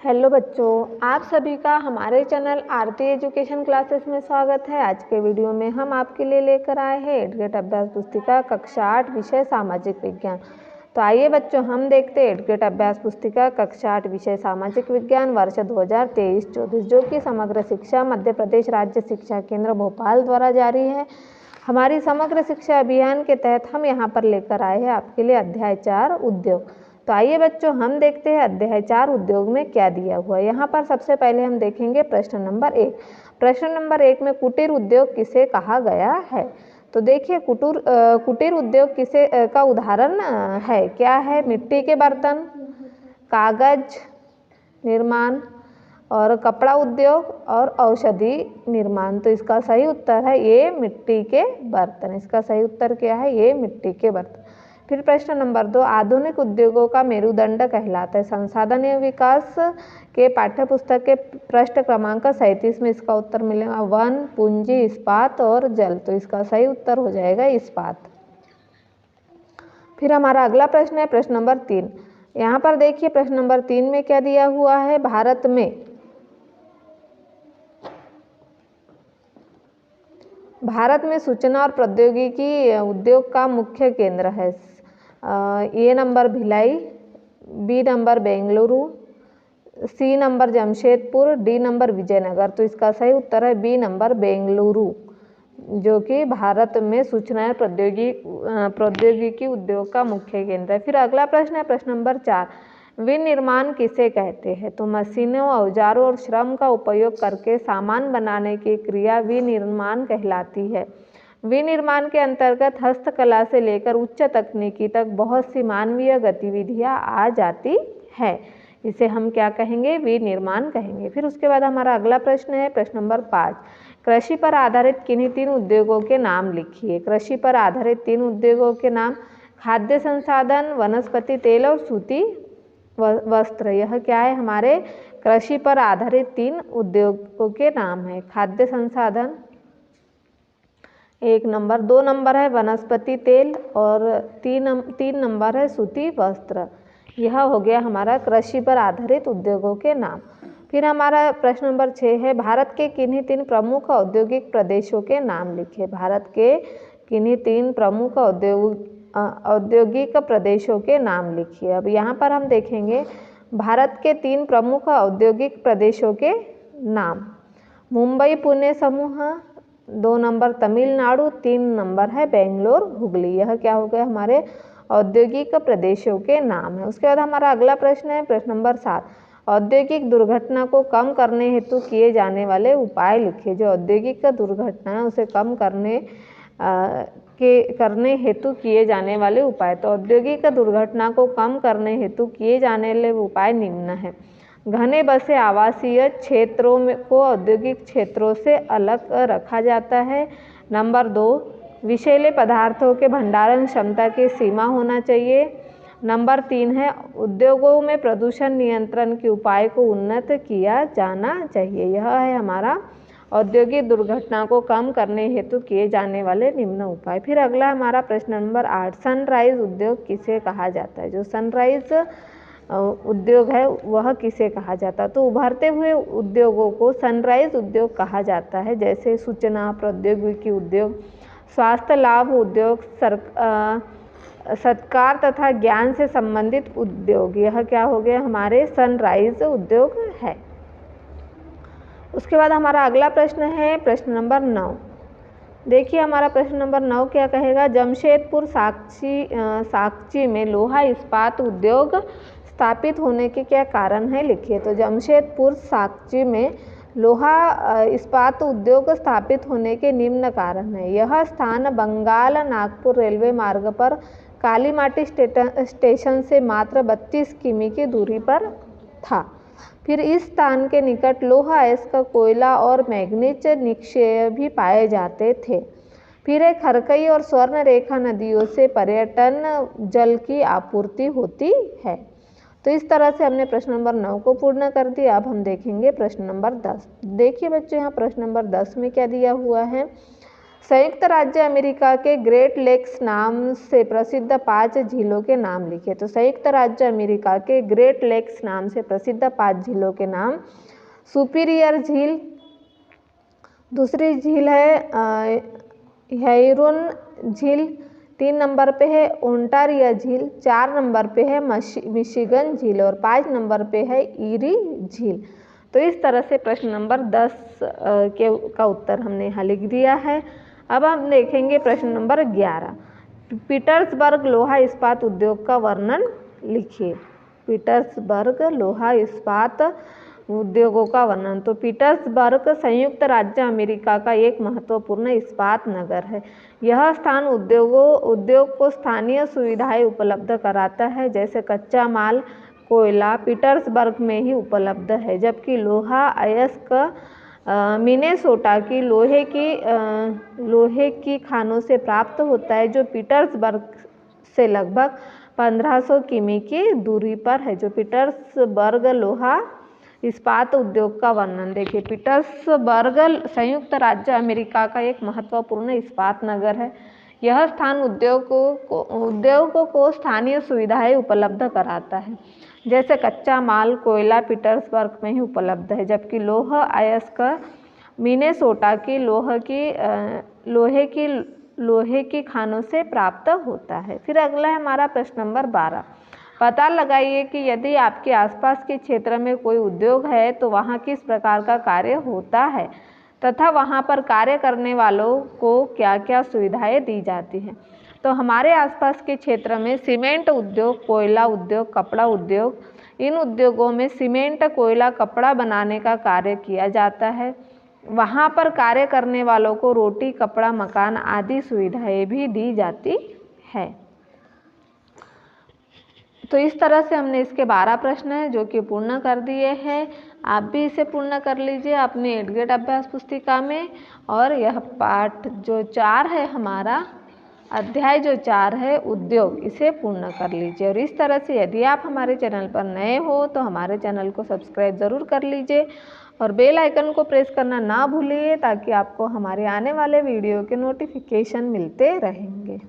Hello बच्चों, आप सभी का हमारे चैनल आरती एजुकेशन क्लासेस में स्वागत है। आज के वीडियो में हम आपके लिए लेकर आए हैं एडगेट अभ्यास पुस्तिका कक्षा 8 विषय सामाजिक विज्ञान। तो आइए बच्चों, हम देखते हैं एडगेट अभ्यास पुस्तिका कक्षा 8 विषय सामाजिक विज्ञान वर्ष 2023-24, जो कि समग्र शिक्षा मध्य प्रदेश राज्य शिक्षा केंद्र भोपाल द्वारा जारी है। हमारी समग्र शिक्षा अभियान के तहत हम यहाँ पर लेकर आए हैं आपके लिए अध्याय 4 उद्योग। तो आइए बच्चों, हम देखते हैं अध्याय 4 उद्योग में क्या दिया हुआ है। यहाँ पर सबसे पहले हम देखेंगे प्रश्न नंबर 1। प्रश्न नंबर 1 में कुटीर उद्योग किसे कहा गया है। तो देखिए, कुटीर उद्योग किसे का उदाहरण है, क्या है? मिट्टी के बर्तन, कागज निर्माण और कपड़ा उद्योग और औषधि निर्माण। तो इसका सही उत्तर है ये मिट्टी के बर्तन। इसका सही उत्तर क्या है? ये मिट्टी के बर्तन। फिर प्रश्न नंबर 2, आधुनिक उद्योगों का मेरुदंड कहलाता है। संसाधन एवं विकास के पाठ्यपुस्तक के पृष्ठ क्रमांक 37 में इसका उत्तर मिलेगा वन, पूंजी, इस्पात और जल। तो इसका सही उत्तर हो जाएगा इस्पात। फिर हमारा अगला प्रश्न है प्रश्न नंबर 3। यहाँ पर देखिए प्रश्न नंबर 3 में क्या दिया हुआ है। भारत में सूचना और प्रौद्योगिकी उद्योग का मुख्य केंद्र है। A number Bhilai, B number Bengaluru, C number Jamshedpur, D number Vijayanagar. तो इसका सही उत्तर है बी नंबर बेंगलुरु, जो कि भारत में सूचना और प्रौद्योगिकी उद्योग का मुख्य केंद्र है। फिर अगला प्रश्न है प्रश्न नंबर 4, विनिर्माण किसे कहते हैं। तो मशीनों, औजारों और श्रम का उपयोग करके सामान बनाने की क्रिया विनिर्माण कहलाती है। विनिर्माण के अंतर्गत हस्तकला से लेकर उच्च तकनीकी तक बहुत सी मानवीय गतिविधियां आ जाती है। इसे हम क्या कहेंगे? विनिर्माण कहेंगे। फिर उसके बाद हमारा अगला प्रश्न है प्रश्न नंबर 5, कृषि पर आधारित किन्हीं 3 उद्योगों के नाम लिखिए। कृषि पर आधारित 3 उद्योगों के नाम खाद्य संसाधन, वनस्पति तेल और सूती वस्त्र। यह क्या है? हमारे कृषि पर आधारित 3 उद्योगों के नाम है। खाद्य संसाधन 1 नंबर, 2 नंबर है वनस्पति तेल और 3 नंबर है सूती वस्त्र। यह हो गया हमारा कृषि पर आधारित उद्योगों के नाम। फिर हमारा प्रश्न नंबर 6 है, भारत के किन्हीं 3 प्रमुख औद्योगिक प्रदेशों के नाम लिखिए। भारत के किन्हीं 3 प्रमुख औद्योगिक प्रदेशों के नाम लिखिए। अब यहाँ पर हम देखेंगे भारत के 3 प्रमुख औद्योगिक प्रदेशों के नाम। मुंबई पुणे समूह, 2 नंबर तमिलनाडु, 3 नंबर है बेंगलोर हुगली। यह क्या हो गया? हमारे औद्योगिक प्रदेशों के नाम है। उसके बाद हमारा अगला प्रश्न है प्रश्न नंबर 7, औद्योगिक दुर्घटना को कम करने हेतु किए जाने वाले उपाय लिखिए। जो औद्योगिक दुर्घटना है उसे कम करने हेतु किए जाने वाले उपाय। तो औद्योगिक दुर्घटना को कम करने हेतु किए जाने वाले उपाय निम्न है। घने बसे आवासीय क्षेत्रों को औद्योगिक क्षेत्रों से अलग रखा जाता है। नंबर 2, विषैले पदार्थों के भंडारण क्षमता की सीमा होना चाहिए। नंबर 3 है, उद्योगों में प्रदूषण नियंत्रण के उपाय को उन्नत किया जाना चाहिए। यह है हमारा औद्योगिक दुर्घटना को कम करने हेतु किए जाने वाले निम्न उपाय। फिर अगला हमारा प्रश्न नंबर 8, सनराइज उद्योग किसे कहा जाता है। जो सनराइज उद्योग है वह किसे कहा जाता है। तो उभरते हुए उद्योगों को सनराइज उद्योग कहा जाता है, जैसे सूचना प्रौद्योगिकी उद्योग, स्वास्थ्य लाभ उद्योग, सत्कार तथा ज्ञान से संबंधित उद्योग। यह क्या हो गया? हमारे सनराइज उद्योग है। उसके बाद हमारा अगला प्रश्न है प्रश्न नंबर 9। देखिए हमारा प्रश्न नंबर 9 क्या कहेगा। जमशेदपुर साकची में लोहा इस्पात उद्योग स्थापित होने के क्या कारण है, लिखिए। तो जमशेदपुर साकची में लोहा इस्पात उद्योग स्थापित होने के निम्न कारण है। यह स्थान बंगाल नागपुर रेलवे मार्ग पर कालीमाटी स्टेशन से मात्र 32 किमी की दूरी पर था। फिर इस स्थान के निकट लोहा अयस्क कोयला और मैग्नीज निक्षय भी पाए जाते थे। फिर खरकई और स्वर्ण रेखा नदियों से पर्यटन जल की आपूर्ति होती है। तो इस तरह से हमने प्रश्न नंबर 9 को पूर्ण कर दिया। अब हम देखेंगे प्रश्न नंबर 10। देखिए बच्चों, यहाँ प्रश्न नंबर 10 में क्या दिया हुआ है। संयुक्त राज्य अमेरिका के ग्रेट लेक्स नाम से प्रसिद्ध 5 झीलों के नाम लिखे। तो संयुक्त राज्य अमेरिका के ग्रेट लेक्स नाम से प्रसिद्ध 5 झीलों के नाम, सुपीरियर झील, दूसरी झील है ह्यूरॉन झील, 3 नंबर पे है ओंटारियो झील, 4 नंबर पे है मिशिगन झील और 5 नंबर पे है ईरी झील। तो इस तरह से प्रश्न नंबर 10 का उत्तर हमने यहाँ लिख दिया है। अब हम देखेंगे प्रश्न नंबर 11। पीटर्सबर्ग लोहा इस्पात उद्योग का वर्णन लिखिए। पीटर्सबर्ग लोहा इस्पात उद्योगों का वर्णन। तो पीटर्सबर्ग संयुक्त राज्य अमेरिका का एक महत्वपूर्ण इस्पात नगर है। यह स्थान उद्योग को स्थानीय सुविधाएं उपलब्ध कराता है, जैसे कच्चा माल, कोयला पीटर्सबर्ग में ही उपलब्ध है, जबकि लोहा अयस्क मिनेसोटा की लोहे की खानों से प्राप्त होता है, जो पीटर्सबर्ग से लगभग 1500 किमी की दूरी पर है। जो पीटर्सबर्ग लोहा इस्पात उद्योग का वर्णन देखिए। पीटर्सबर्ग संयुक्त राज्य अमेरिका का एक महत्वपूर्ण इस्पात नगर है। यह स्थान उद्योगों को स्थानीय सुविधाएं उपलब्ध कराता है, जैसे कच्चा माल, कोयला पीटर्सबर्ग में ही उपलब्ध है, जबकि लौह अयस्क मिनेसोटा की लोहे की खानों से प्राप्त होता है। फिर अगला है हमारा प्रश्न नंबर 12। पता लगाइए कि यदि आपके आसपास के क्षेत्र में कोई उद्योग है तो वहाँ किस प्रकार का कार्य होता है तथा वहाँ पर कार्य करने वालों को क्या क्या सुविधाएं दी जाती हैं। तो हमारे आसपास के क्षेत्र में सीमेंट उद्योग, कोयला उद्योग, कपड़ा उद्योग, इन उद्योगों में सीमेंट, कोयला, कपड़ा बनाने का कार्य किया जाता है। वहाँ पर कार्य करने वालों को रोटी, कपड़ा, मकान आदि सुविधाएं भी दी जाती है। तो इस तरह से हमने इसके 12 प्रश्न हैं जो कि पूर्ण कर दिए हैं। आप भी इसे पूर्ण कर लीजिए अपने 8th ग्रेड अभ्यास पुस्तिका में। और यह पाठ जो 4 है हमारा, अध्याय जो 4 है उद्योग, इसे पूर्ण कर लीजिए। और इस तरह से यदि आप हमारे चैनल पर नए हो तो हमारे चैनल को सब्सक्राइब ज़रूर कर लीजिए और बेल आइकन को प्रेस करना ना भूलिए, ताकि आपको हमारे आने वाले वीडियो के नोटिफिकेशन मिलते रहेंगे।